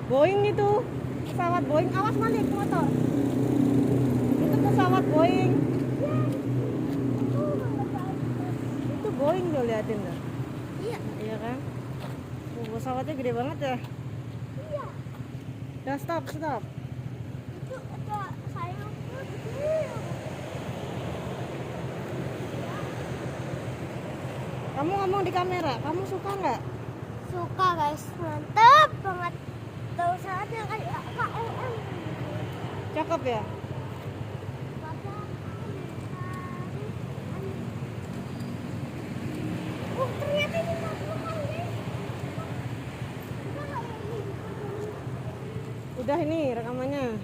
Boeing itu, pesawat Boeing. Awas balik motor. Itu pesawat Boeing. Itu Boeing tuh, liatin tuh. Iya. Iya kan? Pesawatnya gede banget ya. Iya. Udah stop. Itu ada sayapnya gede. Kamu ngomong di kamera, kamu suka nggak? Suka guys, mantap banget. Tahu saatnya kayak KLM. Cakep ya? Oh ternyata ini makhluk guys. Udah ini rekamannya.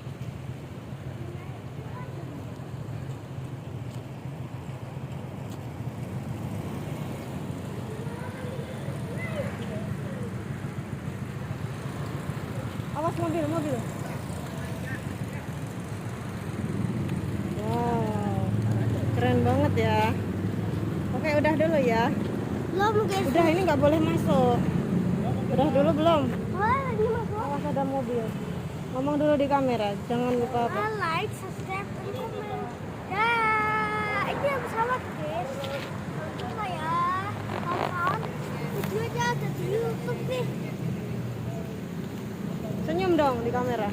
Awas mobil. Wow, keren banget ya. Oke, udah dulu ya. Belum guys. Udah, ini nggak boleh masuk. Udah dulu belum? Wah ini masuk. Awas ada mobil. Ngomong dulu di kamera, jangan lupa apa. Like, subscribe, dan komen. Ya, ini yang pesawat guys. Coba ya, kawan-kawan. Videonya ada di YouTube nih. Senyum dong di kamera.